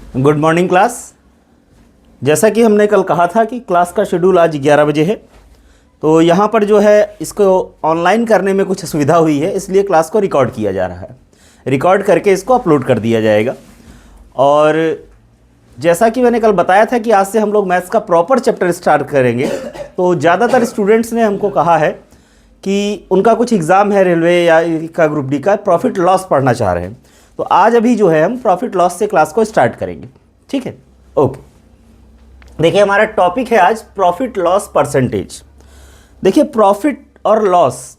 Good morning class. जैसा कि हमने कल कहा था कि क्लास का शेड्यूल आज 11 बजे है, तो यहाँ पर जो है इसको ऑनलाइन करने में कुछ असुविधा हुई है, इसलिए क्लास को रिकॉर्ड किया जा रहा है। रिकॉर्ड करके इसको अपलोड कर दिया जाएगा। और जैसा कि मैंने कल बताया था कि आज से हम लोग मैथ्स का प्रॉपर चैप्टर स्टार्ट करेंगे, तो ज़्यादातर स्टूडेंट्स ने हमको कहा है कि उनका कुछ एग्ज़ाम है रेलवे या का ग्रुप डी का, प्रॉफिट लॉस पढ़ना चाह रहे हैं। तो आज अभी जो है हम प्रॉफिट लॉस से क्लास को स्टार्ट करेंगे, ठीक है। ओके, देखिए हमारा टॉपिक है आज प्रॉफिट लॉस परसेंटेज। देखिए प्रॉफिट और लॉस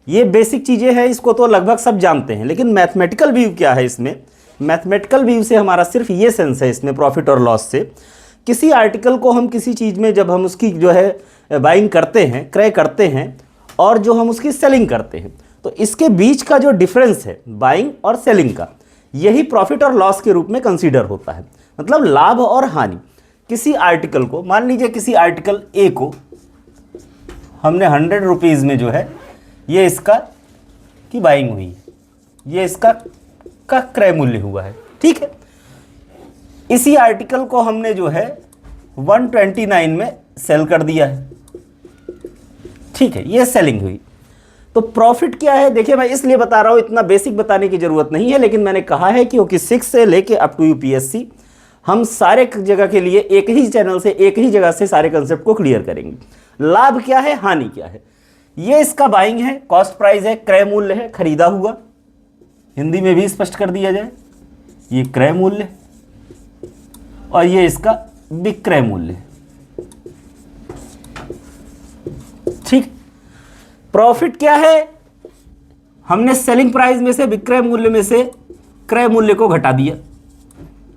ये बेसिक चीज़ें हैं, इसको तो लगभग सब जानते हैं, लेकिन मैथमेटिकल व्यू क्या है इसमें। मैथमेटिकल व्यू से हमारा सिर्फ ये सेंस है इसमें प्रॉफिट और लॉस से, किसी आर्टिकल को हम किसी चीज़ में जब हम उसकी जो है बाइंग करते हैं, क्रय करते हैं, और जो हम उसकी सेलिंग करते हैं, तो इसके बीच का जो डिफरेंस है बाइंग और सेलिंग का, यही प्रॉफिट और लॉस के रूप में कंसीडर होता है। मतलब लाभ और हानि। किसी आर्टिकल को, मान लीजिए किसी आर्टिकल ए को हमने 100 रुपीज़ में जो है ये इसका की बाइंग हुई है, ये इसका का क्रय मूल्य हुआ है, ठीक है। इसी आर्टिकल को हमने जो है 129 में सेल कर दिया है, ठीक है, ये सेलिंग हुई। तो प्रॉफिट क्या है, देखिए मैं इसलिए बता रहा हूँ, इतना बेसिक बताने की ज़रूरत नहीं है, लेकिन मैंने कहा है क्योंकि 6 से लेके अप टू यूपीएससी हम सारे जगह के लिए एक ही चैनल से, एक ही जगह से सारे कंसेप्ट को क्लियर करेंगे। लाभ क्या है, हानि क्या है, ये इसका बाइंग है, कॉस्ट प्राइस है, क्रय मूल्य है, खरीदा हुआ। हिंदी में भी स्पष्ट कर दिया जाए, ये क्रय मूल्य और ये इसका विक्रय मूल्य, ठीक। प्रॉफिट क्या है, हमने सेलिंग प्राइस में से, विक्रय मूल्य में से क्रय मूल्य को घटा दिया।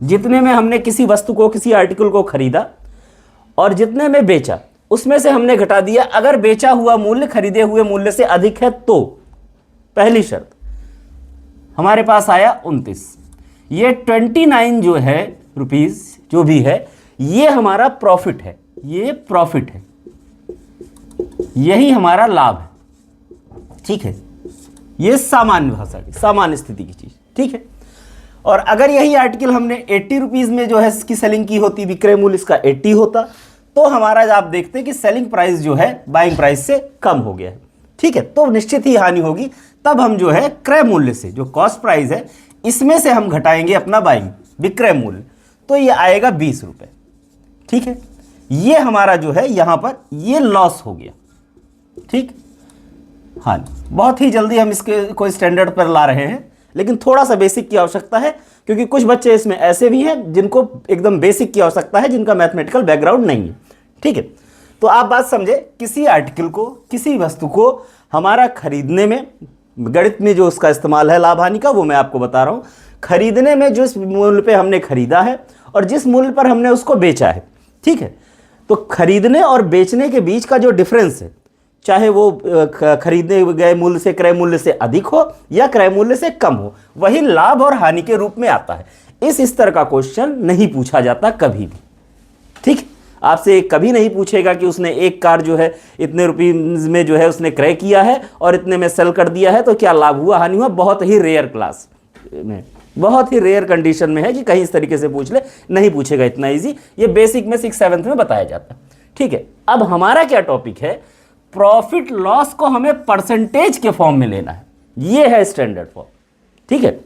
जितने में हमने किसी वस्तु को, किसी आर्टिकल को खरीदा और जितने में बेचा, उसमें से हमने घटा दिया। अगर बेचा हुआ मूल्य खरीदे हुए मूल्य से अधिक है तो पहली शर्त हमारे पास आया 29। ये 29 जो है रुपीज जो भी है, ये हमारा प्रॉफिट है, ये प्रॉफिट है, यही हमारा लाभ है, ठीक है। ये सामान्य भाषा की, सामान्य स्थिति की चीज, ठीक है। और अगर यही आर्टिकल हमने 80 रुपीज में जो है इसकी सेलिंग की होती, विक्रय मूल्य इसका 80 होता, तो हमारा आप देखते हैं कि सेलिंग प्राइस जो है बाइंग प्राइस से कम हो गया है, ठीक है। तो निश्चित ही हानि होगी। तब हम जो है क्रय मूल्य से, जो कॉस्ट प्राइस है, इसमें से हम घटाएंगे अपना बाइंग विक्रय मूल्य, तो ये आएगा 20 रुपये, ठीक है। ये हमारा जो है यहां पर ये लॉस हो गया, ठीक। हाँ, बहुत ही जल्दी हम इसके कोई स्टैंडर्ड पर ला रहे हैं, लेकिन थोड़ा सा बेसिक की आवश्यकता है, क्योंकि कुछ बच्चे इसमें ऐसे भी हैं जिनको एकदम बेसिक की आवश्यकता है, जिनका मैथमेटिकल बैकग्राउंड नहीं है, ठीक है। तो आप बात समझे, किसी आर्टिकल को, किसी वस्तु को हमारा खरीदने में, गणित में जो उसका इस्तेमाल है लाभ हानि का, वो मैं आपको बता रहा हूं। खरीदने में जिस मूल्य पे हमने खरीदा है और जिस मूल्य पर हमने उसको बेचा है, ठीक है, तो खरीदने और बेचने के बीच का जो डिफरेंस है, चाहे वो खरीदे गए मूल्य से, क्रय मूल्य से अधिक हो या क्रय मूल्य से कम हो, वही लाभ और हानि के रूप में आता है। इस तरह का क्वेश्चन नहीं पूछा जाता कभी भी, ठीक। आपसे कभी नहीं पूछेगा कि उसने एक कार जो है इतने रुपीज में जो है उसने क्रय किया है और इतने में सेल कर दिया है, तो क्या लाभ हुआ, हानि हुआ। बहुत ही रेयर क्लास में, बहुत ही रेयर कंडीशन में है कि कहीं इस तरीके से पूछ ले, नहीं पूछेगा इतना इजी। ये बेसिक में 6-7 में बताया जाता है, ठीक है। अब हमारा क्या टॉपिक है, प्रॉफिट लॉस को हमें परसेंटेज के फॉर्म में लेना है, ये है स्टैंडर्ड फॉर्म, ठीक है।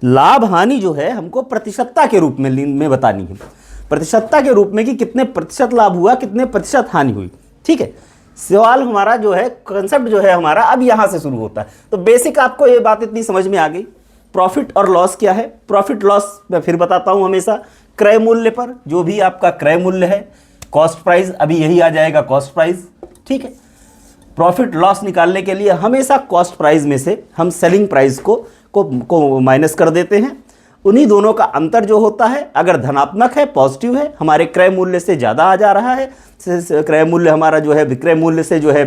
लाभ हानि जो है हमको प्रतिशतता के रूप में बतानी है, प्रतिशतता के रूप में कि कितने प्रतिशत लाभ हुआ, कितने प्रतिशत हानि हुई, ठीक है। सवाल हमारा जो है, कंसेप्ट जो है हमारा अब यहां से शुरू होता है। तो बेसिक आपको ये बात इतनी समझ में आ गई। प्रॉफिट और लॉस क्या है, प्रॉफिट लॉस मैं फिर बताता हूं हमेशा क्रय मूल्य पर, जो भी आपका क्रय मूल्य है, कॉस्ट प्राइस, अभी यही आ जाएगा कॉस्ट प्राइस, ठीक है। प्रॉफिट लॉस निकालने के लिए हमेशा कॉस्ट प्राइस में से हम सेलिंग प्राइस को माइनस कर देते हैं। उन्हीं दोनों का अंतर जो होता है, अगर धनात्मक है, पॉजिटिव है, हमारे क्रय मूल्य से ज़्यादा आ जा रहा है, क्रय मूल्य हमारा जो है विक्रय मूल्य से जो है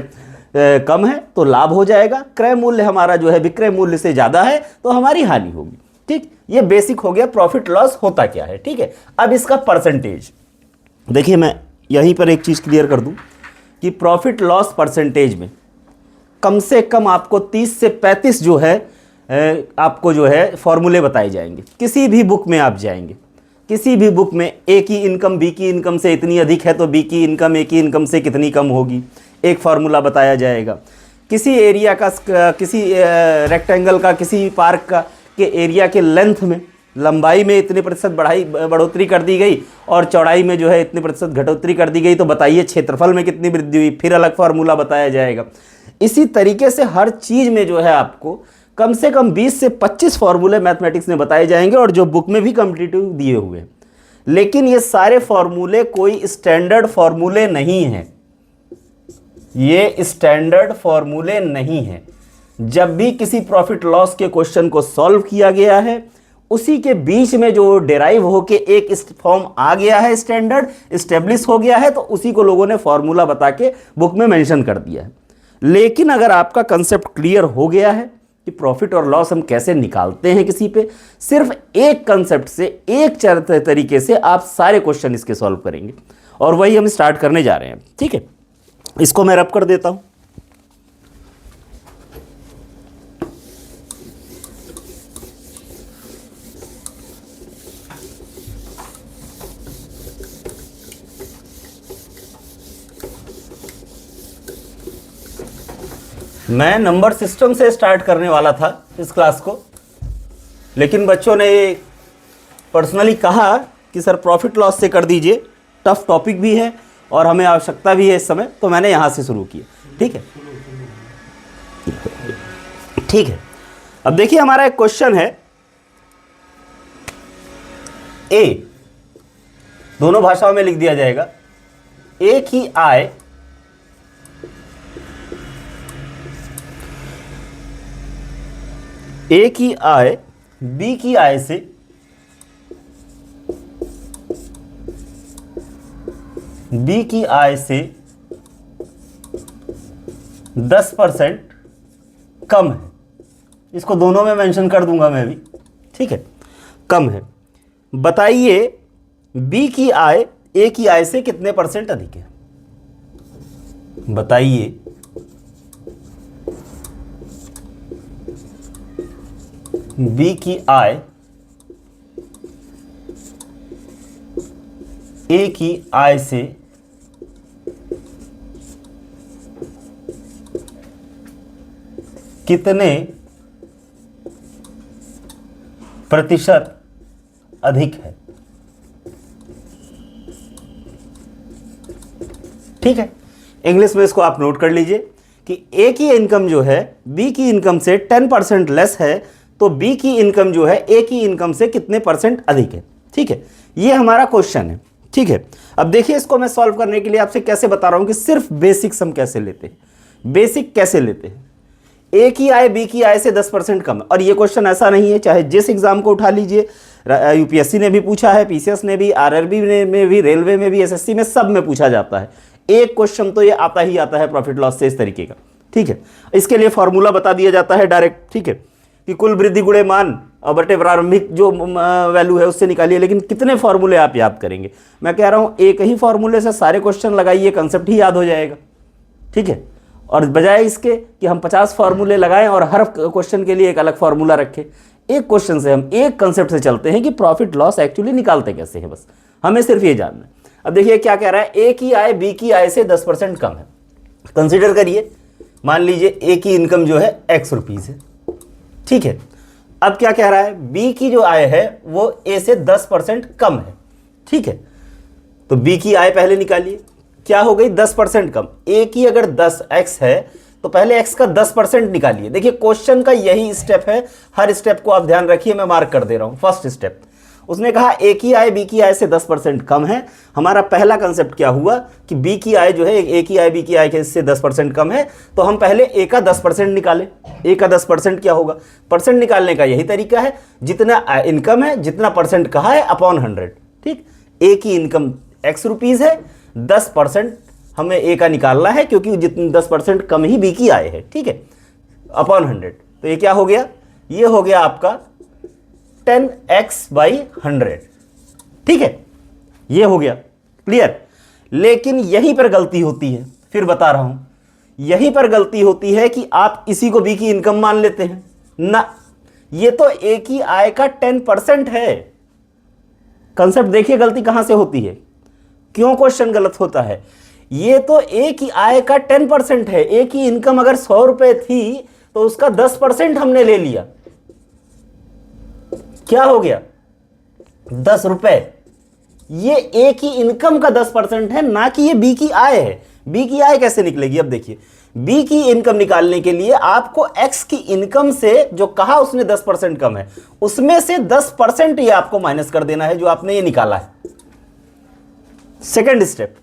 कम है, तो लाभ हो जाएगा। क्रय मूल्य हमारा जो है विक्रय मूल्य से ज़्यादा है, तो हमारी हानि होगी, ठीक। ये बेसिक हो गया प्रॉफिट लॉस होता क्या है, ठीक है। अब इसका परसेंटेज देखिए, मैं यहीं पर एक चीज़ क्लियर कर दूं कि प्रॉफिट लॉस परसेंटेज में कम से कम आपको 30 से 35 जो है आपको जो है फॉर्मूले बताए जाएंगे। किसी भी बुक में आप जाएंगे किसी भी बुक में ए की इनकम बी की इनकम से इतनी अधिक है तो बी की इनकम ए की इनकम से कितनी कम होगी, एक फार्मूला बताया जाएगा। किसी एरिया का, किसी रेक्टेंगल का, किसी पार्क का के एरिया के लेंथ में, लंबाई में इतने प्रतिशत बढ़ोतरी कर दी गई और चौड़ाई में जो है इतने प्रतिशत घटोतरी कर दी गई, तो बताइए क्षेत्रफल में कितनी वृद्धि हुई, फिर अलग फार्मूला बताया जाएगा। इसी तरीके से हर चीज़ में जो है आपको कम से कम 20 से 25 फार्मूले मैथमेटिक्स में बताए जाएंगे और जो बुक में भी कॉम्पिटिटिव दिए हुए हैं। लेकिन ये सारे फार्मूले कोई स्टैंडर्ड फार्मूले नहीं हैं, ये स्टैंडर्ड फार्मूले नहीं हैं। जब भी किसी प्रॉफिट लॉस के क्वेश्चन को सॉल्व किया गया है, उसी के बीच में जो डेराइव होके एक फॉर्म आ गया है, स्टैंडर्ड इस्टेब्लिश हो गया है, तो उसी को लोगों ने फार्मूला बता के बुक में मेंशन कर दिया है। लेकिन अगर आपका कंसेप्ट क्लियर हो गया है कि प्रॉफिट और लॉस हम कैसे निकालते हैं किसी पे, सिर्फ एक कंसेप्ट से, एक तरीके से आप सारे क्वेश्चन इसके सॉल्व करेंगे, और वही हम स्टार्ट करने जा रहे हैं। ठीक है, इसको मैं रब कर देता हूं। मैं नंबर सिस्टम से स्टार्ट करने वाला था इस क्लास को, लेकिन बच्चों ने पर्सनली कहा कि सर प्रॉफिट लॉस से कर दीजिए, टफ टॉपिक भी है और हमें आवश्यकता भी है इस समय, तो मैंने यहाँ से शुरू किया। ठीक है, ठीक है। अब देखिए हमारा एक क्वेश्चन है, ए, दोनों भाषाओं में लिख दिया जाएगा, ए की आय बी की आय से बी की आय से 10% कम है। इसको दोनों में मेंशन कर दूंगा मैं भी। ठीक है, कम है। बताइए बी की आय ए की आय से कितने परसेंट अधिक है। बताइए बी की आय ए की आय से कितने प्रतिशत अधिक है। ठीक है, इंग्लिश में इसको आप नोट कर लीजिए कि ए की इनकम जो है बी की इनकम से 10% लेस है, तो बी की इनकम जो है ए की इनकम से कितने परसेंट अधिक है। ठीक है, ये हमारा क्वेश्चन है। ठीक है, अब देखिए इसको मैं सॉल्व करने के लिए आपसे कैसे बता रहा हूं कि सिर्फ बेसिक्स हम कैसे लेते हैं। बेसिक कैसे लेते हैं, ए की आय बी की आय से 10% कम है, और ये क्वेश्चन ऐसा नहीं है, चाहे जिस एग्जाम को उठा लीजिए, यूपीएससी ने भी पूछा है, पीसीएस ने भी, आरआरबी में भी, रेलवे में भी, एसएससी में, सब में पूछा जाता है। एक क्वेश्चन तो ये आता ही आता है प्रॉफिट लॉस से इस तरीके का। ठीक है, इसके लिए फॉर्मूला बता दिया जाता है डायरेक्ट। ठीक है, कि कुल वृद्धि गुणे मान और बटे प्रारंभिक जो वैल्यू है उससे निकालिए। लेकिन कितने फॉर्मूले आप याद करेंगे, मैं कह रहा हूं एक ही फॉर्मूले से सारे क्वेश्चन लगाइए, कंसेप्ट ही याद हो जाएगा। ठीक है, और बजाय इसके कि हम 50 फार्मूले लगाएं और हर क्वेश्चन के लिए एक अलग फार्मूला रखें, एक क्वेश्चन से हम एक कंसेप्ट से चलते हैं कि प्रॉफिट लॉस एक्चुअली निकालते कैसे हैं, बस हमें सिर्फ ये जानना है। अब देखिए क्या कह रहा है, ए की आय बी की आय से 10% कम है। कंसिडर करिए, मान लीजिए ए की इनकम जो है X रुपीज है। ठीक है, अब क्या कह रहा है, बी की जो आय है वो ए से 10% कम है। ठीक है, तो बी की आय पहले निकालिए, क्या हो गई 10% कम। ए की अगर 10x है तो पहले x का 10% निकालिए। देखिए क्वेश्चन का यही स्टेप है, हर स्टेप को आप ध्यान रखिए, मैं मार्क कर दे रहा हूं। फर्स्ट स्टेप, उसने कहा ए की आय बी की आय से 10% कम है। हमारा पहला कंसेप्ट क्या हुआ कि बी की आय जो है ए की आय बी की आय से 10% कम है, तो हम पहले ए का 10% निकालें। ए का 10% क्या होगा, परसेंट निकालने का यही तरीका है, जितना इनकम है, जितना परसेंट कहा है, अपॉन 100। ठीक, ए की इनकम X रुपीज है, 10% हमें ए का निकालना है क्योंकि जितनी 10% कम ही बी की आय है। ठीक है, अपॉन 100, तो ये क्या हो गया, ये हो गया आपका 10x/100। ठीक है, ये हो गया क्लियर। लेकिन यहीं पर गलती होती है, फिर बता रहा हूं, यहीं पर गलती होती है कि आप इसी को बी की इनकम मान लेते हैं ना। ये तो ए की आय का 10% है। कंसेप्ट देखिए गलती कहां से होती है, क्यों क्वेश्चन गलत होता है। ये तो ए की आय का 10% है। ए की इनकम अगर 100 रुपए थी तो उसका 10% हमने ले लिया, क्या हो गया 10 रुपए। ये ए की इनकम का 10% है, ना कि ये बी की आय है। बी की आय कैसे निकलेगी, अब देखिए बी की इनकम निकालने के लिए आपको एक्स की इनकम से जो कहा उसने 10% कम है, उसमें से 10% ये आपको माइनस कर देना है जो आपने ये निकाला है। सेकंड स्टेप,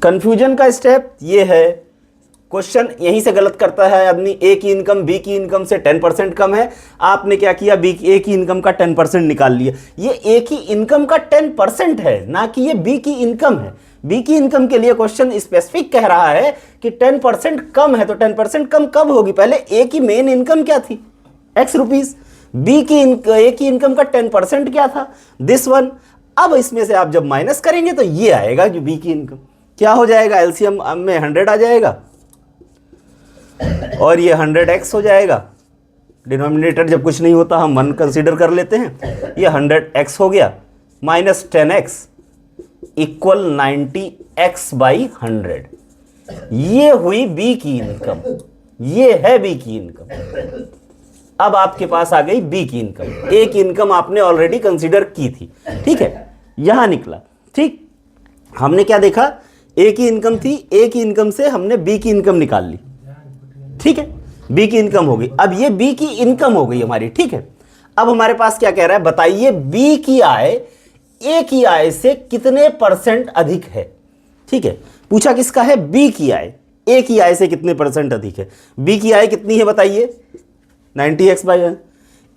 कंफ्यूजन का स्टेप ये है, क्वेश्चन यहीं से गलत करता है आदमी। ए की इनकम बी की इनकम से 10% कम है, आपने क्या किया, ए की इनकम का 10% निकाल लिया। ये ए की इनकम का 10% है, ना कि ये बी की इनकम है। बी की इनकम के लिए क्वेश्चन स्पेसिफिक कह रहा है कि 10% कम है, तो 10% कम कब होगी, पहले ए की मेन इनकम क्या थी, एक्स रुपीज। बी की ए की इनकम का 10% क्या था, दिस वन। अब इसमें से आप जब माइनस करेंगे तो ये आएगा जो बी की इनकम, क्या हो जाएगा, एलसीएम में 100 आ जाएगा और ये 100x हो जाएगा। डिनोमिनेटर जब कुछ नहीं होता हम 1 कंसीडर कर लेते हैं। ये 100x हो गया माइनस 10x इक्वल 90x/100। ये हुई बी की इनकम, ये है बी की इनकम। अब आपके पास आ गई बी की इनकम। ए की इनकम आपने ऑलरेडी कंसीडर की थी, ठीक है, यहां निकला। ठीक, हमने क्या देखा, ए की इनकम थी, ए की इनकम से हमने बी की इनकम निकाल ली, ठीक है, बी की इनकम हो गई। अब ये बी की इनकम हो गई हमारी, ठीक है। अब हमारे पास क्या कह रहा है, बताइए बी की आय ए की आय से कितने % अधिक है, ठीक है। पूछा किसका है, बी की आय ए की आय से कितने % अधिक है। बी की आय कितनी है बताइए, 90x/100।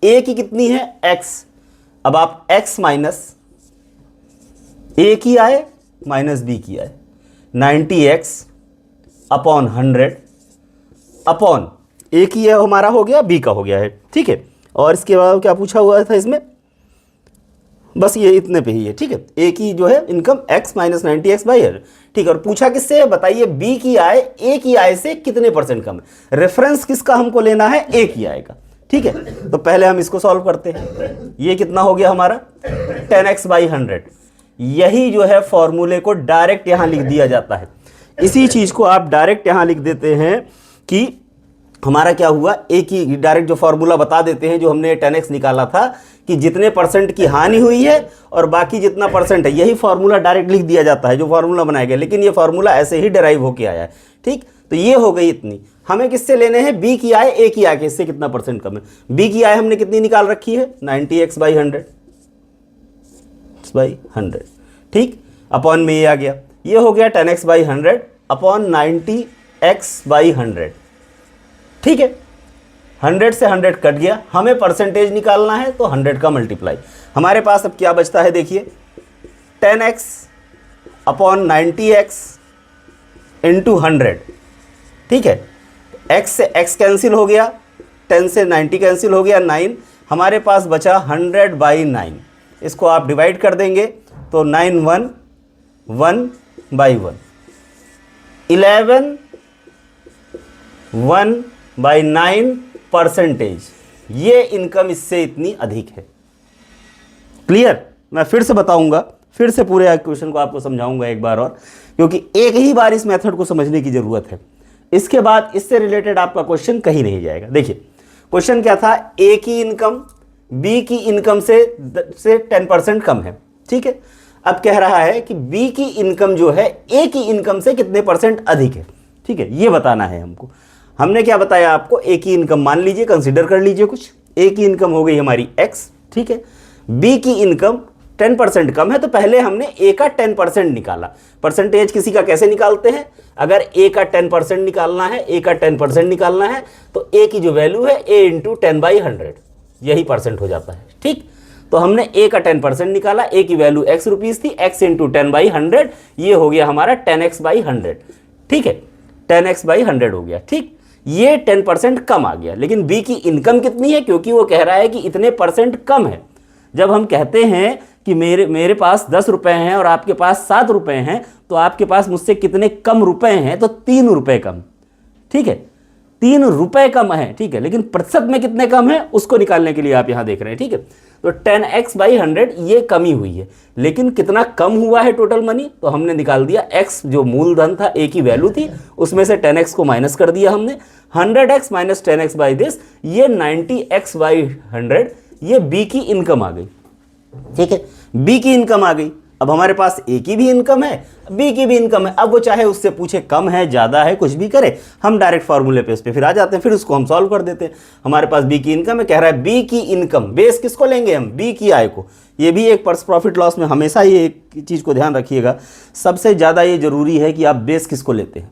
ए की कितनी है, x। अब आप x माइनस ए की आय माइनस बी की आय, 90x/100 अपॉन ए की है हमारा हो गया, बी का हो गया है, ठीक है। और इसके बाद क्या पूछा हुआ था इसमें, बस ये इतने पे ही है, ठीक है। ए की जो है इनकम x माइनस 90x/100, ठीक है। और पूछा किससे, बताइए बी की आय ए की आय से कितने % कम है। रेफरेंस किसका हमको लेना है, ए की आय का, ठीक है। तो पहले हम इसको सॉल्व करते हैं। ये कितना हो गया हमारा 10x/100। यही जो है फॉर्मूले को डायरेक्ट यहां लिख दिया जाता है। इसी चीज को आप डायरेक्ट यहां लिख देते हैं कि हमारा क्या हुआ, ए की डायरेक्ट जो फॉर्मूला बता देते हैं, जो हमने 10x निकाला था कि जितने % की हानि हुई है और बाकी जितना % है, यही फॉर्मूला डायरेक्ट लिख दिया जाता है जो फॉर्मूला बनाया गया। लेकिन ये फॉर्मूला ऐसे ही डिराइव होके आया है, ठीक। तो ये हो गई इतनी। हमें किससे लेने हैं, बी की आय ए की आय के, इससे कितना % कम है। बी की आय हमने कितनी निकाल रखी है, 90x/100, ठीक। अपॉन में ये आ गया, ये हो गया 10x/100 अपॉन 90x/100, ठीक है। 100 से 100 कट गया, हमें परसेंटेज निकालना है तो 100 का मल्टीप्लाई। हमारे पास अब क्या बचता है, देखिए 10x अपॉन 90x इंटू 100, ठीक है। x से x कैंसिल हो गया, 10 से 90 कैंसिल हो गया, 9। हमारे पास बचा 100/9। इसको आप डिवाइड कर देंगे तो 9 1 1/1, 11 1/9%। ये इनकम इससे इतनी अधिक है। क्लियर, मैं फिर से बताऊंगा, फिर से पूरे क्वेश्चन को आपको समझाऊंगा एक बार और, क्योंकि एक ही बार इस मेथड को समझने की जरूरत है। इसके बाद इससे रिलेटेड आपका क्वेश्चन कहीं नहीं जाएगा। देखिए क्वेश्चन क्या था, ए की इनकम बी की इनकम से 10% कम है, ठीक है। अब कह रहा है कि बी की इनकम जो है ए की इनकम से कितने % अधिक है, ठीक है, ये बताना है हमको। हमने क्या बताया आपको, ए की इनकम मान लीजिए, कंसीडर कर लीजिए कुछ। ए की इनकम हो गई हमारी x, ठीक है। बी की इनकम 10% कम है, तो पहले हमने ए का 10% निकाला। परसेंटेज किसी का कैसे निकालते हैं, अगर ए का 10% निकालना है, ए का 10% निकालना है तो ए की जो वैल्यू है a इंटू 10/100, यही % हो जाता है, ठीक। तो हमने ए का 10% निकाला, ए की वैल्यू x रुपीज थी, x इंटू 10/100, ये हो गया हमारा 10x/100, ठीक है। 10x/100 हो गया, ठीक। ये 10% कम आ गया। लेकिन बी की इनकम कितनी है, क्योंकि वो कह रहा है कि इतने % कम है। जब हम कहते हैं कि मेरे पास 10 रुपए हैं और आपके पास 7 रुपए हैं, तो आपके पास मुझसे कितने कम रुपए हैं, तो 3 रुपए कम, ठीक है। ₹3 कम है, ठीक है, लेकिन प्रतिशत में कितने कम है उसको निकालने के लिए आप यहां देख रहे हैं, ठीक है। तो 10x/100 ये कमी हुई है, लेकिन कितना कम हुआ है टोटल मनी, तो हमने निकाल दिया x जो मूलधन था, a की वैल्यू थी, उसमें से 10x को माइनस कर दिया हमने, 100x minus 10x by this, ये 90x/100, ये b की इनकम आ गई, ठीक है, b की इनकम आ गई। अब हमारे पास a की भी इनकम है, b की भी इनकम है। अब वो चाहे उससे पूछे कम है, ज़्यादा है, कुछ भी करे, हम डायरेक्ट फार्मूले पे उस पर फिर आ जाते हैं, फिर उसको हम सॉल्व कर देते हैं। हमारे पास b की इनकम है, कह रहा है b की इनकम, बेस किसको लेंगे हम, b की आय को। ये भी एक प्रॉफिट लॉस में हमेशा ये एक चीज़ को ध्यान रखिएगा, सबसे ज़्यादा ये जरूरी है कि आप बेस किसको लेते हैं।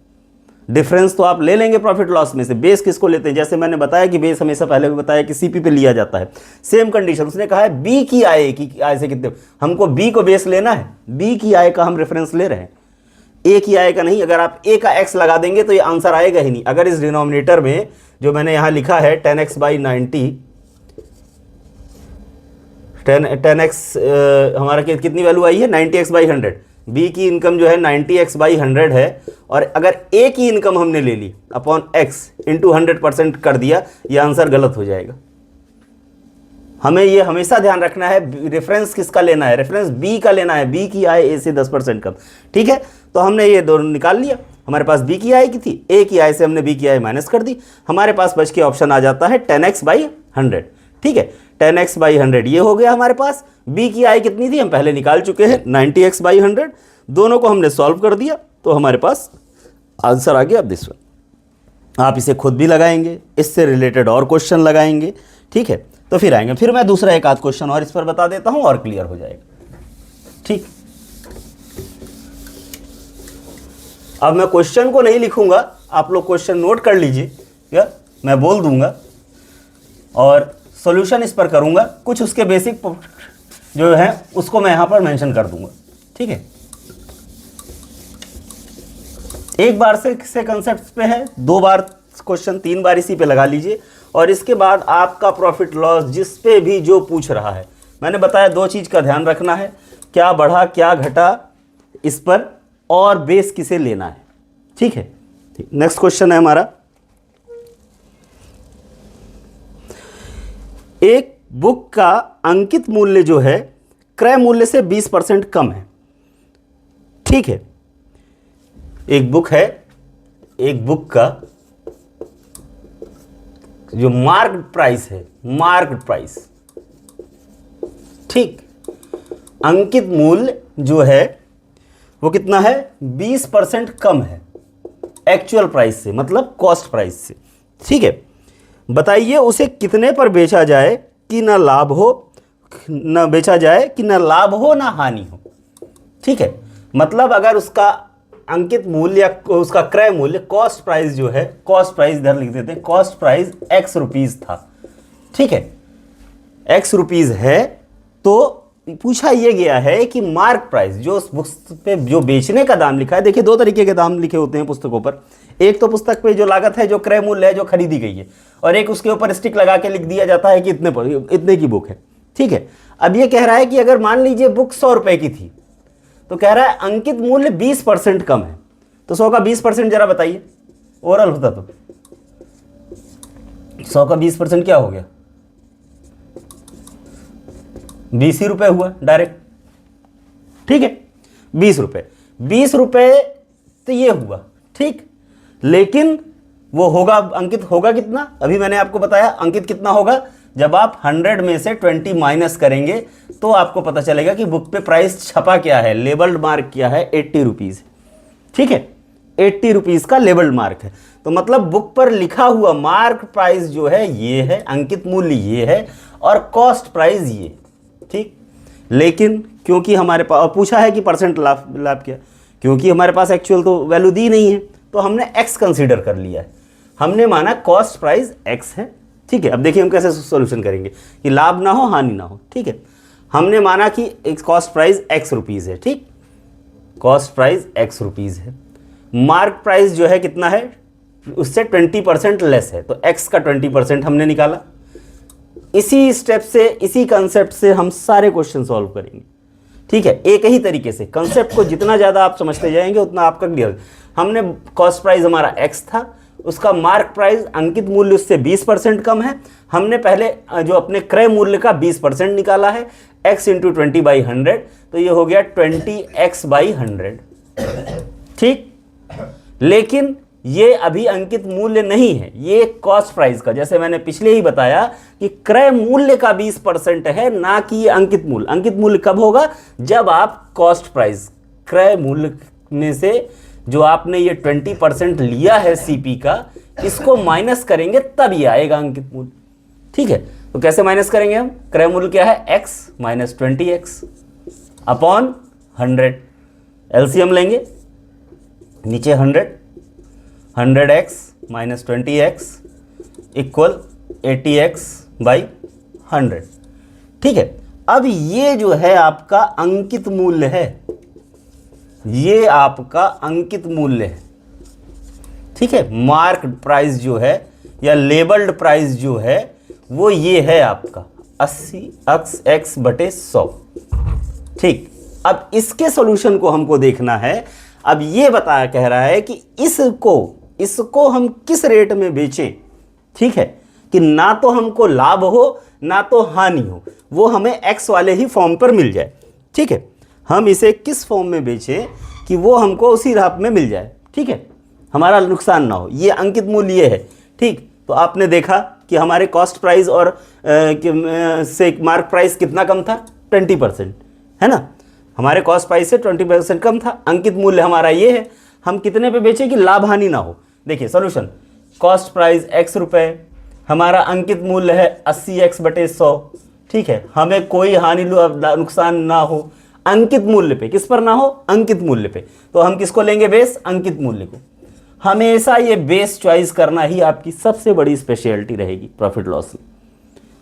डिफरेंस तो आप ले लेंगे प्रॉफिट लॉस में से, बेस किसको लेते हैं। जैसे मैंने बताया कि बेस हमेशा पहले भी बताया कि सीपी पे लिया जाता है। सेम कंडीशन, उसने कहा है बी की आय से कितने, हमको बी को बेस लेना है, बी की आय का हम रेफरेंस ले रहे हैं, ए की आय का नहीं। अगर आप ए का एक्स लगा देंगे तो ये आंसर आएगा ही नहीं। अगर इस डिनोमिनेटर में जो मैंने यहाँ लिखा है 10x/90, 10x हमारा कितनी वैल्यू आई है, 90x/100, बी की इनकम जो है 90x/100 है, और अगर ए की इनकम हमने ले ली अपॉन x इंटू 100% कर दिया, ये आंसर गलत हो जाएगा। हमें ये हमेशा ध्यान रखना है, रेफरेंस किसका लेना है, रेफरेंस बी का लेना है, बी की आय ए से 10% कम, ठीक है। तो हमने ये दोनों निकाल लिया, हमारे पास बी की आय की थी, ए की आय से हमने बी की आय माइनस कर दी, हमारे पास बच के ऑप्शन आ जाता है 10x/100, ठीक है। 10x/100 ये हो गया हमारे पास। बी की आय कितनी थी हम पहले निकाल चुके हैं, 90x/100, दोनों को हमने सॉल्व कर दिया, तो हमारे पास आंसर आ गया। अब दिस वन आप इसे खुद भी लगाएंगे, इससे रिलेटेड और क्वेश्चन लगाएंगे, ठीक है, तो फिर आएंगे। फिर मैं दूसरा एक आध क्वेश्चन और इस पर बता देता हूं और क्लियर हो जाएगा, ठीक। अब मैं क्वेश्चन को नहीं लिखूंगा, आप लोग क्वेश्चन नोट कर लीजिए, या मैं बोल दूंगा और सॉल्यूशन इस पर करूंगा, कुछ उसके बेसिक जो है उसको मैं यहां पर मेंशन कर दूंगा, ठीक है। एक बार से कंसेप्ट पे है, 2 बार क्वेश्चन, 3 बार इसी पे लगा लीजिए, और इसके बाद आपका प्रॉफिट लॉस जिस पे भी जो पूछ रहा है, मैंने बताया 2 चीज़ का ध्यान रखना है, क्या बढ़ा क्या घटा इस पर, और बेस किसे लेना है, ठीक है। नेक्स्ट क्वेश्चन है हमारा, एक बुक का अंकित मूल्य जो है क्रय मूल्य से 20% कम है, ठीक है। एक बुक है, एक बुक का जो मार्केट प्राइस है, मार्केट प्राइस, ठीक, अंकित मूल्य जो है वो कितना है, 20% कम है एक्चुअल प्राइस से, मतलब कॉस्ट प्राइस से, ठीक है। बताइए उसे कितने पर बेचा जाए कि ना लाभ हो, ना बेचा जाए कि ना लाभ हो ना हानि हो, ठीक है। मतलब अगर उसका अंकित मूल्य या उसका क्रय मूल्य, कॉस्ट प्राइस जो है, कॉस्ट प्राइस इधर लिख देते हैं, कॉस्ट प्राइस x रुपीज था, ठीक है, x रुपीज है, तो पूछा यह गया है कि मार्क प्राइस जो उस बुक पे जो बेचने का दाम लिखा है, देखिए 2 तरीके के दाम लिखे होते हैं पुस्तकों पर, एक तो पुस्तक पे जो लागत है, जो क्रय मूल्य है, जो खरीदी गई है, और एक उसके ऊपर स्टिक लगा के लिख दिया जाता है कि इतने की बुक है, ठीक है। अब ये कह रहा है कि अगर मान लीजिए बुक 100 रुपए की थी, तो कह रहा है अंकित मूल्य 20% कम है, तो 100 का 20% जरा बताइए, ओवरऑल होता तो 100 का 20% क्या हो गया, 20 ही रुपए हुआ डायरेक्ट, ठीक है, 20 रुपए, 20 रुपए तो ये हुआ, ठीक। लेकिन वो होगा, अंकित होगा कितना, अभी मैंने आपको बताया अंकित कितना होगा, जब आप 100 में से 20 माइनस करेंगे तो आपको पता चलेगा कि बुक पे प्राइस छपा क्या है, लेबल्ड मार्क किया है 80 रुपीज़, ठीक है, 80 रुपीज़ का लेबल्ड मार्क है। तो मतलब बुक पर लिखा हुआ मार्क प्राइस जो है ये है, अंकित मूल्य ये है, और कॉस्ट प्राइस ये, ठीक। लेकिन क्योंकि हमारे पास पूछा है कि परसेंट लाभ क्या, क्योंकि हमारे पास एक्चुअल तो वैल्यू दी नहीं है, तो हमने x कंसीडर कर लिया है, हमने माना कॉस्ट प्राइस x है, ठीक है। अब देखिए हम कैसे सॉल्यूशन करेंगे कि लाभ ना हो हानि ना हो, ठीक है। हमने माना कि एक कॉस्ट प्राइस x रुपीज़ है, ठीक, कॉस्ट प्राइस x रुपीज़ है, मार्क प्राइस जो है कितना है, उससे 20% लेस है, तो x का 20% हमने निकाला। इसी स्टेप से, इसी कंसेप्ट से हम सारे क्वेश्चन सॉल्व करेंगे, ठीक है, एक ही तरीके से। कंसेप्ट को जितना ज़्यादा आप समझते जाएंगे उतना आपका क्लियर। हमने कॉस्ट प्राइस हमारा x था, उसका मार्क प्राइस अंकित मूल्य उससे 20% कम है। हमने पहले जो अपने क्रय मूल्य का 20% निकाला है, x इंटू 20/100, तो ये हो गया 20x/100। ठीक, लेकिन ये अभी अंकित मूल्य नहीं है, ये कॉस्ट प्राइस का, जैसे मैंने पिछले ही बताया कि क्रय मूल्य का 20% है, ना कि ये अंकित मूल्य। अंकित मूल्य कब होगा? जब आप कॉस्ट प्राइस, क्रय मूल्य में से जो आपने ये 20% लिया है सीपी का, इसको माइनस करेंगे तब ये आएगा अंकित मूल्य। ठीक है, तो कैसे माइनस करेंगे हम? क्रय मूल्य क्या है? x minus 20x upon 100। LCM लेंगे, नीचे 100x minus 20x equal 80x/100। ठीक है, अब ये जो है आपका अंकित मूल्य है, ये आपका अंकित मूल्य है। ठीक है, मार्क प्राइस जो है या लेबल्ड प्राइस जो है वो ये है आपका 80x/100। ठीक, अब इसके सॉल्यूशन को हमको देखना है। अब ये कह रहा है कि इसको हम किस रेट में बेचें। ठीक है, कि ना तो हमको लाभ हो ना तो हानि हो, वो हमें एक्स वाले ही फॉर्म पर मिल जाए। ठीक है, हम इसे किस फॉर्म में बेचें कि वो हमको उसी राह में मिल जाए। ठीक है, हमारा नुकसान ना हो, ये अंकित मूल्य ये है। ठीक, तो आपने देखा कि हमारे कॉस्ट प्राइस और से मार्क प्राइस कितना कम था? 20%, है ना। हमारे कॉस्ट प्राइस से 20% कम था। अंकित मूल्य हमारा ये है, हम कितने पे बेचें कि लाभ हानि ना हो। देखिए सॉल्यूशन, कॉस्ट प्राइस x रुपए, हमारा अंकित मूल्य है 80x/100। ठीक है, हमें कोई हानि नुकसान ना हो अंकित मूल्य पे। किस पर ना हो? अंकित मूल्य पे। तो हम किसको लेंगे बेस? अंकित मूल्य को। हमेशा ये बेस चॉइस करना ही आपकी सबसे बड़ी स्पेशलिटी रहेगी प्रॉफिट लॉस में।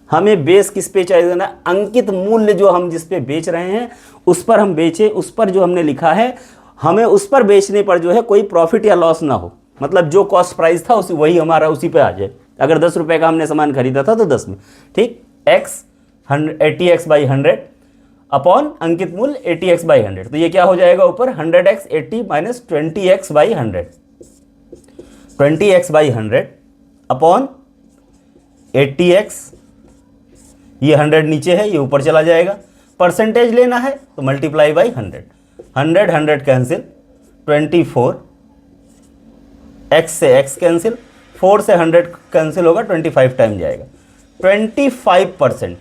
हमें बेस किस पे चॉइस करना है? अंकित मूल्य जो हम जिस पे बेच रहे हैं उस पर हम बेचें, उस पर जो हमने लिखा है हमें उस पर बेचने पर जो है कोई प्रॉफिट या लॉस ना हो। मतलब जो कॉस्ट प्राइस था उसी वही हमारा उसी पे आ जाए। अगर 10 रुपए का हमने सामान खरीदा था तो 10 में। ठीक, x 80x/100 अपॉन अंकित मूल्य 80x/100, तो ये क्या हो जाएगा ऊपर? 100x 80 minus 20x/100, 20x/100 upon 80x, ये 100 नीचे है, ये ऊपर चला जाएगा। परसेंटेज लेना है तो मल्टीप्लाई बाई 100, 100 कैंसिल, 24, x से x कैंसिल, 4 से 100 कैंसिल होगा, 25 टाइम जाएगा। 25%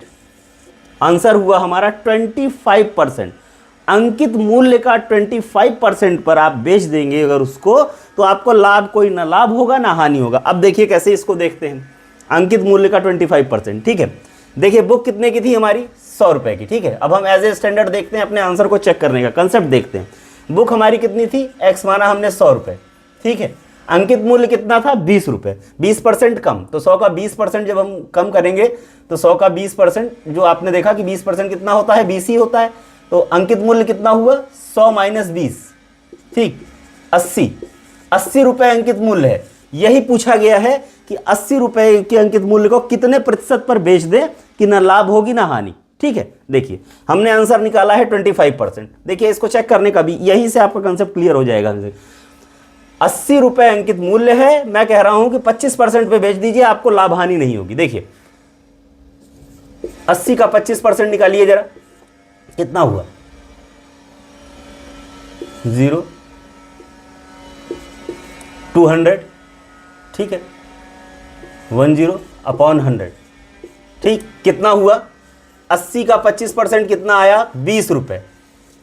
आंसर हुआ हमारा 25%। अंकित मूल्य का 25% पर आप बेच देंगे अगर उसको, तो आपको लाभ कोई ना लाभ होगा ना हानि होगा। अब देखिए कैसे इसको देखते हैं। अंकित मूल्य का 25%। ठीक है, देखिए बुक कितने की थी हमारी? 100 रुपए की। ठीक है, अब हम एज ए स्टैंडर्ड देखते हैं, अपने आंसर को चेक करने का कंसेप्ट देखते हैं। बुक हमारी कितनी थी? x माना हमने 100 रुपए। ठीक है, अंकित मूल्य कितना था? 20 रुपए। 20% कम, तो 100 का 20% जब हम कम करेंगे तो 100 का 20% जो आपने देखा कि 20% कितना होता है? 20 ही होता है। तो अंकित मूल्य कितना हुआ? 100 माइनस 20। ठीक, 80 रुपए अंकित मूल्य है। यही पूछा गया है कि 80 रुपए के अंकित मूल्य को कितने प्रतिशत पर बेच दे कि ना लाभ होगी ना हानि। ठीक है, देखिए हमने आंसर निकाला है 25%। देखिए इसको चेक करने का भी यहीं से आपका कंसेप्ट क्लियर हो जाएगा। 80 रुपए अंकित मूल्य है, मैं कह रहा हूं कि 25% पे बेच दीजिए, आपको लाभ हानि नहीं होगी। देखिए 80 का 25% निकालिए जरा, कितना हुआ? 0, 200। ठीक है, 10 अपॉन 100। ठीक, कितना हुआ? 80 का 25% कितना आया? 20 रुपए।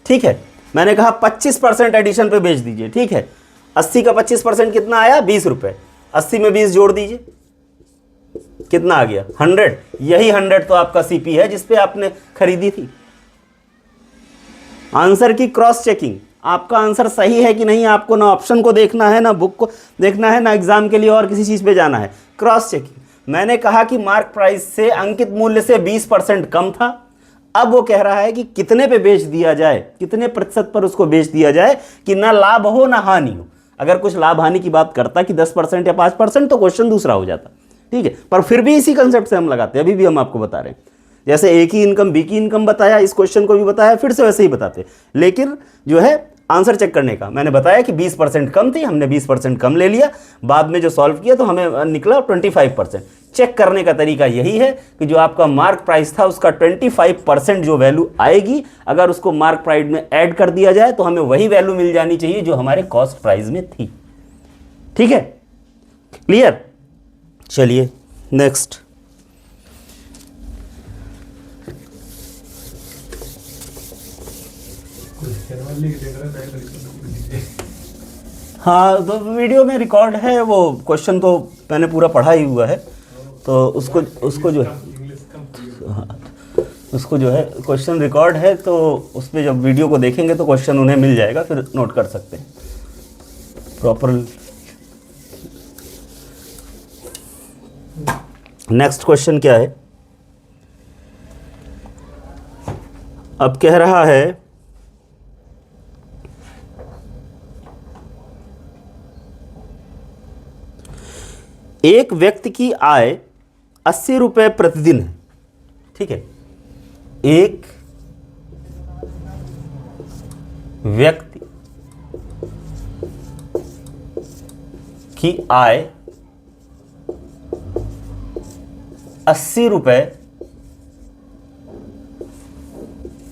ठीक है, मैंने कहा 25% एडिशन पे बेच दीजिए। ठीक है, 80 का 25% कितना आया? 20 रुपए। 80 में 20 जोड़ दीजिए, कितना आ गया? 100। यही 100 तो आपका सीपी है जिसपे आपने खरीदी थी। आंसर की क्रॉस चेकिंग, आपका आंसर सही है कि नहीं, आपको ना ऑप्शन को देखना है, ना बुक को देखना है, ना एग्जाम के लिए और किसी चीज पे जाना है। क्रॉस चेकिंग, मैंने कहा कि मार्क प्राइस से अंकित मूल्य से 20% कम था। अब वो कह रहा है कि कितने पे बेच दिया जाए, कितने प्रतिशत पर उसको बेच दिया जाए कि ना लाभ हो ना हानि हो। अगर कुछ लाभ हानि की बात करता कि 10% या 5% तो क्वेश्चन दूसरा हो जाता। ठीक है, पर फिर भी इसी कंसेप्ट से हम लगाते हैं। अभी भी हम आपको बता रहे हैं, जैसे ए की इनकम बी की इनकम बताया, इस क्वेश्चन को भी बताया, फिर से वैसे ही बताते। लेकिन जो है आंसर चेक करने का मैंने बताया कि 20% कम थी, हमने 20% कम ले लिया, बाद में जो सॉल्व किया तो हमें निकला 25%। चेक करने का तरीका यही है कि जो आपका मार्क प्राइस था उसका 25% जो वैल्यू आएगी, अगर उसको मार्क प्राइस में ऐड कर दिया जाए तो हमें वही वैल्यू मिल जानी चाहिए जो हमारे कॉस्ट प्राइस में थी। ठीक है, क्लियर? चलिए नेक्स्ट। हाँ, तो वीडियो में रिकॉर्ड है, वो क्वेश्चन तो मैंने पूरा पढ़ा ही हुआ है, तो उसको जो है क्वेश्चन रिकॉर्ड है, तो उस पर जब वीडियो को देखेंगे तो क्वेश्चन उन्हें मिल जाएगा, फिर नोट कर सकते हैं प्रॉपर। नेक्स्ट क्वेश्चन क्या है? अब कह रहा है एक व्यक्ति की आय 80 रुपये प्रतिदिन है। ठीक है, एक व्यक्ति की आय 80 रुपये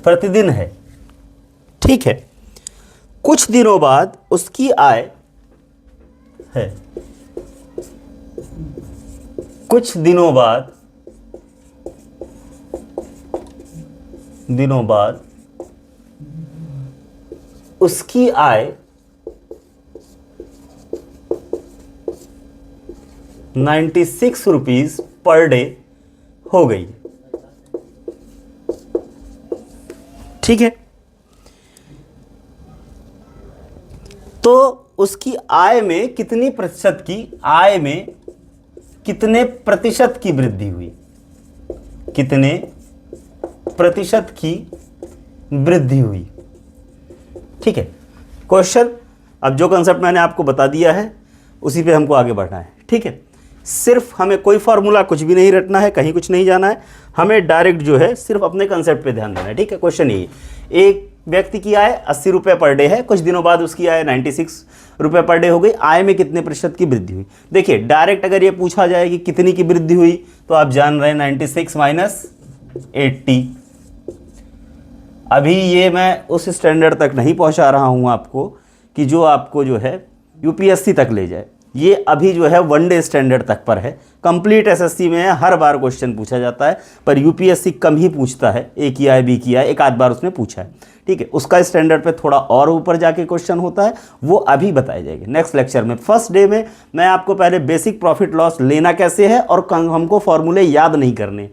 प्रतिदिन है। ठीक है, कुछ दिनों बाद उसकी आय है, कुछ दिनों बाद उसकी आय 96 रुपीज पर डे हो गई। ठीक है, तो उसकी आय में कितनी प्रतिशत की, आय में कितने प्रतिशत की वृद्धि हुई, कितने प्रतिशत की वृद्धि हुई। ठीक है, क्वेश्चन, अब जो कंसेप्ट मैंने आपको बता दिया है उसी पे हमको आगे बढ़ना है। ठीक है, सिर्फ हमें कोई फार्मूला कुछ भी नहीं रटना है, कहीं कुछ नहीं जाना है, हमें डायरेक्ट जो है सिर्फ अपने कंसेप्ट पे ध्यान देना है। ठीक है, क्वेश्चन यही, एक व्यक्ति की आय 80 रुपये पर डे है, कुछ दिनों बाद उसकी आय 96 रुपये पर डे हो गई, आय में कितने प्रतिशत की वृद्धि हुई। देखिए, डायरेक्ट अगर ये पूछा जाए कि कितनी की वृद्धि हुई, तो आप जान रहे हैं 96 माइनस 80। अभी ये मैं उस स्टैंडर्ड तक नहीं पहुंचा रहा हूं आपको कि जो आपको जो है यूपीएससी तक ले जाए, ये अभी जो है वनडे स्टैंडर्ड तक पर है। कंप्लीट एसएससी में हर बार क्वेश्चन पूछा जाता है, पर यूपीएससी कम ही पूछता है, ए किया है बी किया है, एक आध बार उसने पूछा है। ठीक है, उसका स्टैंडर्ड पे थोड़ा और ऊपर जाके क्वेश्चन होता है, वो अभी बताए जाएंगे नेक्स्ट लेक्चर में। फर्स्ट डे में मैं आपको पहले बेसिक प्रॉफिट लॉस लेना कैसे है और हमको फॉर्मूले याद नहीं करने,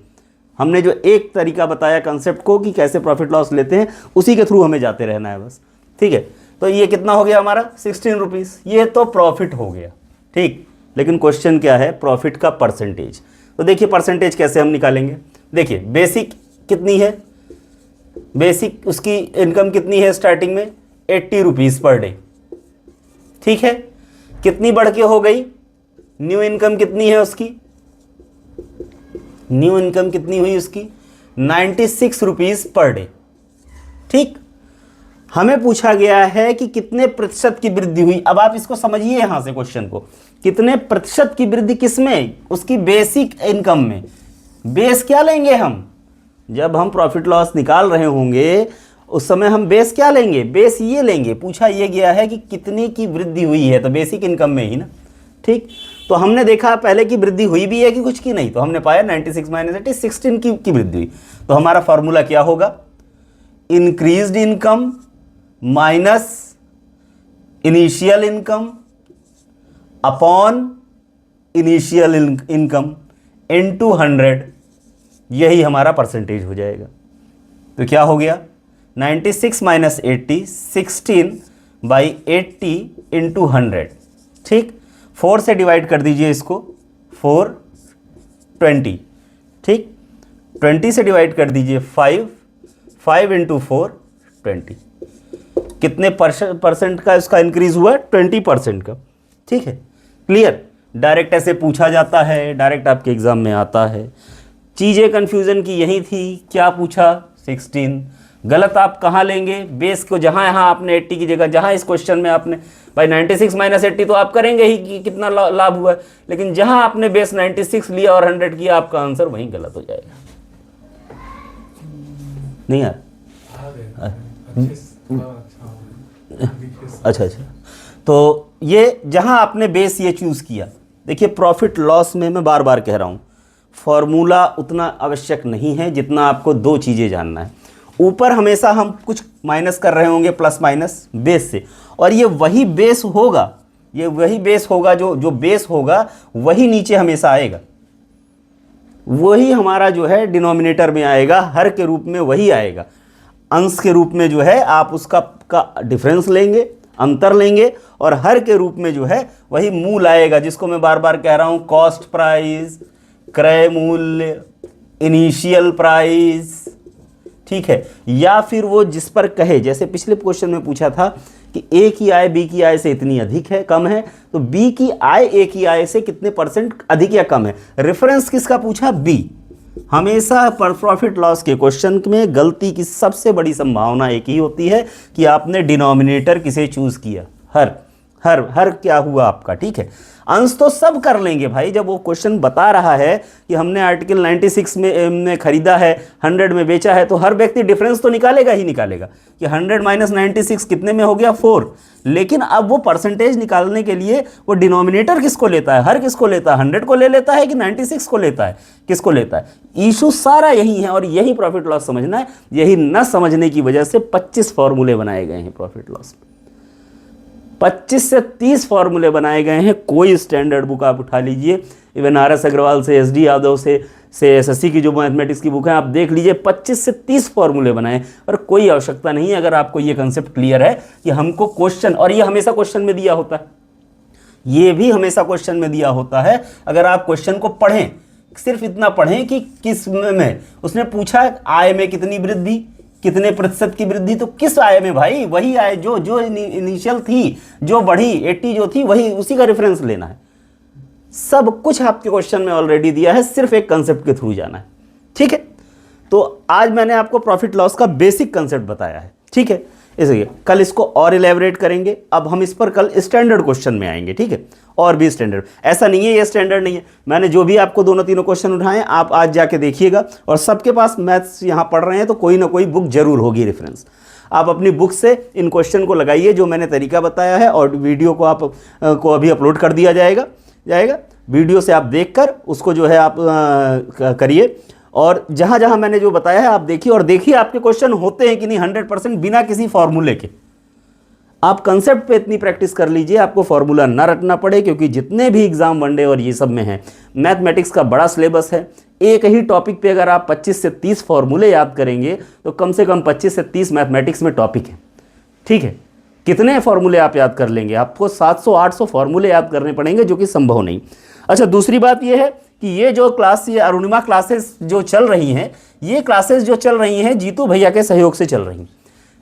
हमने जो एक तरीका बताया कंसेप्ट को कि कैसे प्रॉफिट लॉस लेते हैं, उसी के थ्रू हमें जाते रहना है बस। ठीक है, तो ये कितना हो गया हमारा 16 रुपीज़, ये तो प्रॉफिट हो गया। ठीक, लेकिन क्वेश्चन क्या है, प्रॉफिट का परसेंटेज। तो देखिए परसेंटेज कैसे हम निकालेंगे। देखिए बेसिक कितनी है, बेसिक उसकी इनकम कितनी है स्टार्टिंग में 80 रुपीज़ पर डे। ठीक है, कितनी बढ़ के हो गई, न्यू इनकम कितनी है उसकी, न्यू इनकम कितनी हुई उसकी 96 रुपीज़ पर डे। ठीक, हमें पूछा गया है कि कितने प्रतिशत की वृद्धि हुई। अब आप इसको समझिए यहां से क्वेश्चन को, कितने प्रतिशत की वृद्धि किसमें, उसकी बेसिक इनकम में। बेस क्या लेंगे हम, जब हम प्रॉफिट लॉस निकाल रहे होंगे उस समय हम बेस क्या लेंगे, बेस ये लेंगे। पूछा ये गया है कि कितनी की वृद्धि हुई है, तो बेसिक इनकम में ही ना। ठीक, तो हमने देखा पहले की वृद्धि हुई भी है कि कुछ की नहीं, तो हमने पाया 96 माइनस 80 16 की वृद्धि हुई। तो हमारा फॉर्मूला क्या होगा, increased income minus initial income upon initial income into 100, यही हमारा परसेंटेज हो जाएगा। तो क्या हो गया 96 माइनस 80 16 बाई 80 इंटू 100। ठीक, 4 से डिवाइड कर दीजिए इसको, 4 20। ठीक, 20 से डिवाइड कर दीजिए 5, 5 इंटू 4 20। कितने परसेंट का इसका इंक्रीज हुआ, 20% का। ठीक है, क्लियर। डायरेक्ट ऐसे पूछा जाता है, डायरेक्ट आपके एग्जाम में आता है। चीज़ें कन्फ्यूज़न की यही थी, क्या पूछा 16 गलत आप कहाँ लेंगे, बेस को जहाँ यहाँ आपने 80 की जगह, जहाँ इस क्वेश्चन में आपने भाई 96 माइनस 80 तो आप करेंगे ही कि कितना लाभ हुआ है, लेकिन जहाँ आपने बेस 96 लिया और 100 किया, आपका आंसर वहीं गलत हो जाएगा। नहीं यार, अच्छा, तो ये जहां आपने बेस ये चूज किया, देखिए प्रॉफिट लॉस में मैं बार बार कह रहा हूं, फॉर्मूला उतना आवश्यक नहीं है जितना आपको दो चीजें जानना है। ऊपर हमेशा हम कुछ माइनस कर रहे होंगे प्लस माइनस बेस से, और ये वही बेस होगा, ये वही बेस होगा, जो बेस होगा वही नीचे हमेशा आएगा, वही हमारा जो है डिनोमिनेटर में आएगा, हर के रूप में वही आएगा। अंश के रूप में जो है आप उसका डिफरेंस लेंगे, अंतर लेंगे, और हर के रूप में जो है वही मूल आएगा, जिसको मैं बार बार कह रहा हूं, कॉस्ट प्राइस, क्रय मूल्य, इनिशियल प्राइस, ठीक है। या फिर वो जिस पर कहे, जैसे पिछले क्वेश्चन में पूछा था कि ए की आय बी की आय से इतनी अधिक है, कम है, तो बी की आय ए की आय से कितने % अधिक या कम है। रेफरेंस किसका पूछा, बी। हमेशा पर प्रॉफिट लॉस के क्वेश्चन में गलती की सबसे बड़ी संभावना एक ही होती है कि आपने डिनोमिनेटर किसे चूज किया, हर क्या हुआ आपका, ठीक है। अंश तो सब कर लेंगे भाई, जब वो क्वेश्चन बता रहा है कि हमने आर्टिकल 96 में खरीदा है, 100 में बेचा है, तो हर व्यक्ति डिफरेंस तो निकालेगा ही निकालेगा कि 100 माइनस 96 कितने में हो गया, 4। लेकिन अब वो परसेंटेज निकालने के लिए वो डिनोमिनेटर किसको लेता है, हर किसको लेता है, 100 को ले लेता है कि 96 को लेता है, किसको लेता है। इशू सारा यही है, और यही प्रॉफिट लॉस समझना है। यही न समझने की वजह से 25 फॉर्मूले बनाए गए हैं प्रॉफिट लॉस में, 25 से 30 फॉर्मूले बनाए गए हैं। कोई स्टैंडर्ड बुक आप उठा लीजिए, इवन RS अग्रवाल से, SD यादव से SSC की जो मैथमेटिक्स की बुक है आप देख लीजिए, 25 से 30 फॉर्मूले बनाए, और कोई आवश्यकता नहीं है अगर आपको ये कंसेप्ट क्लियर है कि हमको क्वेश्चन, और ये हमेशा क्वेश्चन में दिया होता है, ये भी हमेशा क्वेश्चन में दिया होता है। अगर आप क्वेश्चन को पढ़ें, सिर्फ इतना पढ़ें कि किस में उसने पूछा आय में कितनी वृद्धि, कितने प्रतिशत की वृद्धि, तो किस आय में भाई, वही आय जो इनिशियल थी, जो बढ़ी 80 जो थी, वही उसी का रेफरेंस लेना है। सब कुछ आपके क्वेश्चन में ऑलरेडी दिया है, सिर्फ एक कंसेप्ट के थ्रू जाना है, ठीक है। तो आज मैंने आपको प्रॉफिट लॉस का बेसिक कंसेप्ट बताया है, ठीक है। इसलिए कल इसको और इलेबोरेट करेंगे। अब हम इस पर कल स्टैंडर्ड क्वेश्चन में आएंगे, ठीक है। और भी स्टैंडर्ड, ऐसा नहीं है ये स्टैंडर्ड नहीं है, मैंने जो भी आपको दोनों तीनों क्वेश्चन उठाए आप आज जाके देखिएगा। और सबके पास मैथ्स यहाँ पढ़ रहे हैं तो कोई ना कोई बुक जरूर होगी रेफरेंस, आप अपनी बुक से इन क्वेश्चन को लगाइए जो मैंने तरीका बताया है, और वीडियो को आप को अभी अपलोड कर दिया जाएगा। वीडियो से आप देखकर उसको जो है आप करिए, और जहाँ जहाँ मैंने जो बताया है आप देखिए, और देखिए आपके क्वेश्चन होते हैं कि नहीं 100% बिना किसी फॉर्मूले के। आप कंसेप्ट पे इतनी प्रैक्टिस कर लीजिए, आपको फॉर्मूला ना रटना पड़े, क्योंकि जितने भी एग्जाम वनडे और ये सब में हैं, मैथमेटिक्स का बड़ा सिलेबस है। एक ही टॉपिक पे अगर आप 25 से 30 फॉर्मूले याद करेंगे तो कम से कम 25 से 30 मैथमेटिक्स में टॉपिक है, ठीक है। कितने फॉर्मूले आप याद कर लेंगे, आपको 700-800 फॉर्मूले याद करने पड़ेंगे, जो कि संभव नहीं। अच्छा, दूसरी बात यह है कि ये जो क्लास, ये अरुणिमा क्लासेस जो चल रही हैं, ये क्लासेस जो चल रही हैं जीतू भैया के सहयोग से चल रही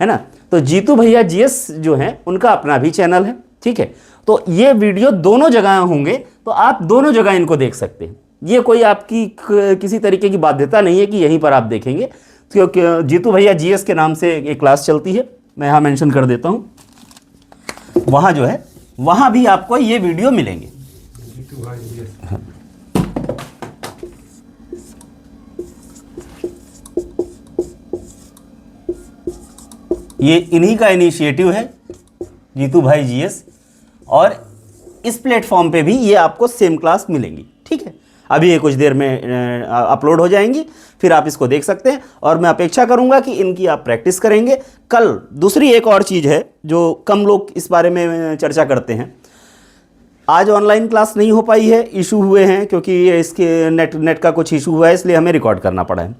है ना। तो जीतू भैया GS जो हैं उनका अपना भी चैनल है, ठीक है। तो ये वीडियो दोनों जगह होंगे, तो आप दोनों जगह इनको देख सकते हैं। ये कोई आपकी किसी तरीके की बाध्यता नहीं है कि यहीं पर आप देखेंगे, क्योंकि जीतू भैया GS के नाम से एक क्लास चलती है, मैं यहाँ मेंशन कर देता हूँ, वहाँ जो है वहाँ भी आपको ये वीडियो मिलेंगे। ये इन्हीं का इनिशिएटिव है, जीतू भाई GS, और इस प्लेटफॉर्म पे भी ये आपको सेम क्लास मिलेंगी, ठीक है। अभी ये कुछ देर में अपलोड हो जाएंगी, फिर आप इसको देख सकते हैं, और मैं अपेक्षा करूंगा कि इनकी आप प्रैक्टिस करेंगे। कल दूसरी एक और चीज़ है जो कम लोग इस बारे में चर्चा करते हैं, आज ऑनलाइन क्लास नहीं हो पाई है, इशू हुए हैं, क्योंकि इसके नेट का कुछ इशू हुआ है, इसलिए हमें रिकॉर्ड करना पड़ा है।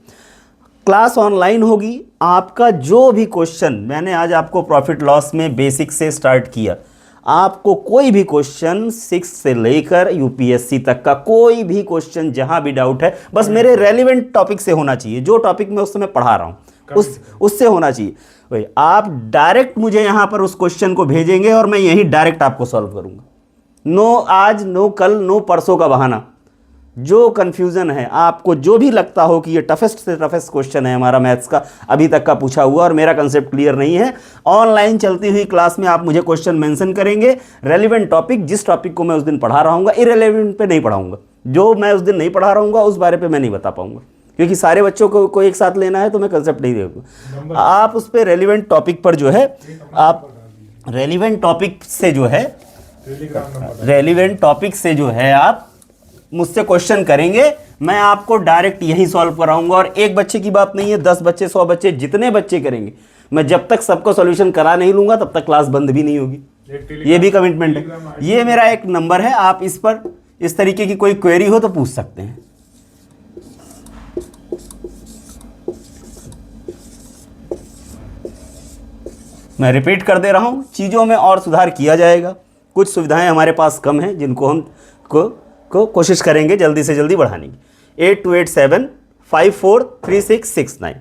क्लास ऑनलाइन होगी। आपका जो भी क्वेश्चन, मैंने आज आपको प्रॉफिट लॉस में बेसिक से स्टार्ट किया, आपको कोई भी क्वेश्चन 6 से लेकर UPSC तक का कोई भी क्वेश्चन जहां भी डाउट है, बस मेरे रेलिवेंट टॉपिक से होना चाहिए, जो टॉपिक मैं उस समय पढ़ा रहा हूं उससे होना चाहिए। भाई आप डायरेक्ट मुझे यहां पर उस क्वेश्चन को भेजेंगे और मैं यहीं डायरेक्ट आपको सॉल्व करूंगा। नो आज, नो कल, नो परसों का बहाना। जो कन्फ्यूज़न है, आपको जो भी लगता हो कि ये टफेस्ट से टफेस्ट क्वेश्चन है हमारा मैथ्स का अभी तक का पूछा हुआ और मेरा कंसेप्ट क्लियर नहीं है, ऑनलाइन चलती हुई क्लास में आप मुझे क्वेश्चन मेंशन करेंगे। रेलिवेंट टॉपिक, जिस टॉपिक को मैं उस दिन पढ़ा रहा हूँ, इररिलेवेंट पे नहीं पढ़ाऊँगा। जो मैं उस दिन नहीं पढ़ा रहा हूँ उस बारे पर मैं नहीं बता पाऊँगा, क्योंकि सारे बच्चों को एक साथ लेना है तो मैं कंसेप्ट नहीं दूँगा। आप उस पर रेलिवेंट टॉपिक पर जो है, आप रेलिवेंट टॉपिक से जो है, रेलिवेंट टॉपिक से जो है आप मुझसे क्वेश्चन करेंगे, मैं आपको डायरेक्ट यही सॉल्व कराऊंगा। और एक बच्चे की बात नहीं है, 10 बच्चे, 100 बच्चे, जितने बच्चे करेंगे, मैं जब तक सबको सॉल्यूशन करा नहीं लूंगा तब तक क्लास बंद भी नहीं होगी। ये भी कमिटमेंट है। ये मेरा एक नंबर है, आप इस पर इस तरीके की कोई क्वेरी हो तो पूछ सकते हैं। मैं रिपीट कर दे रहा हूं, चीज़ों में और सुधार किया जाएगा। कुछ सुविधाएं हमारे पास कम हैं जिनको हम को कोशिश करेंगे जल्दी से जल्दी बढ़ाने की। 8287543669,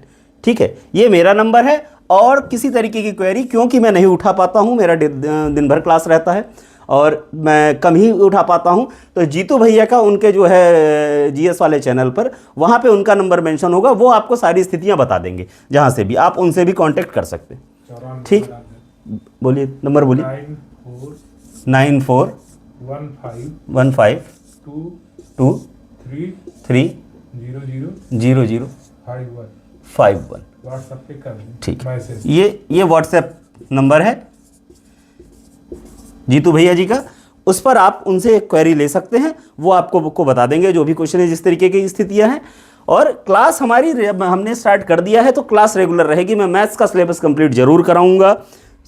ठीक है, ये मेरा नंबर है। और किसी तरीके की क्वेरी, क्योंकि मैं नहीं उठा पाता हूँ, मेरा दिन भर क्लास रहता है और मैं कम ही उठा पाता हूँ, तो जीतू भैया का उनके जो है जीएस वाले चैनल पर, वहाँ पे उनका नंबर मेंशन होगा, वो आपको सारी स्थितियाँ बता देंगे। जहाँ से भी आप उनसे भी कांटेक्ट कर सकते हैं। ठीक, बोलिए नंबर बोलिए। 9415 2 3 00 51। ठीक, ये व्हाट्सएप नंबर है जीतू भैया जी का, उस पर आप उनसे एक क्वेरी ले सकते हैं, वो आपको बता देंगे जो भी क्वेश्चन है, जिस तरीके की स्थितियां हैं। और क्लास हमारी हमने स्टार्ट कर दिया है तो क्लास रेगुलर रहेगी। मैं मैथ्स का सिलेबस कंप्लीट जरूर कराऊंगा,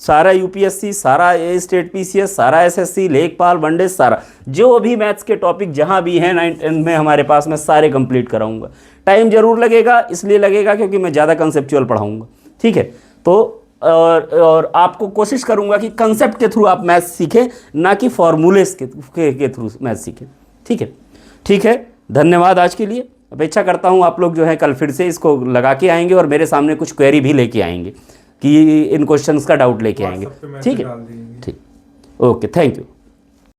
सारा यूपीएससी, सारा स्टेट पीसीएस, सारा एसएससी, लेखपाल, वनडे, सारा जो भी मैथ्स के टॉपिक जहां भी हैं 9th 10th में हमारे पास, मैं सारे कंप्लीट कराऊंगा। टाइम जरूर लगेगा, इसलिए लगेगा क्योंकि मैं ज़्यादा कंसेप्चुअल पढ़ाऊंगा। ठीक है, तो और आपको कोशिश करूंगा कि कंसेप्ट के थ्रू आप मैथ्स सीखें, ना कि फॉर्मूलेस के थ्रू मैथ्स सीखें। ठीक है, ठीक है, धन्यवाद आज के लिए। अपेक्षा करता हूँ आप लोग जो है कल फिर से इसको लगा के आएंगे और मेरे सामने कुछ क्वेरी भी लेके आएंगे कि इन क्वेश्चंस का डाउट लेके आएंगे। ठीक है, ठीक, ओके, थैंक यू।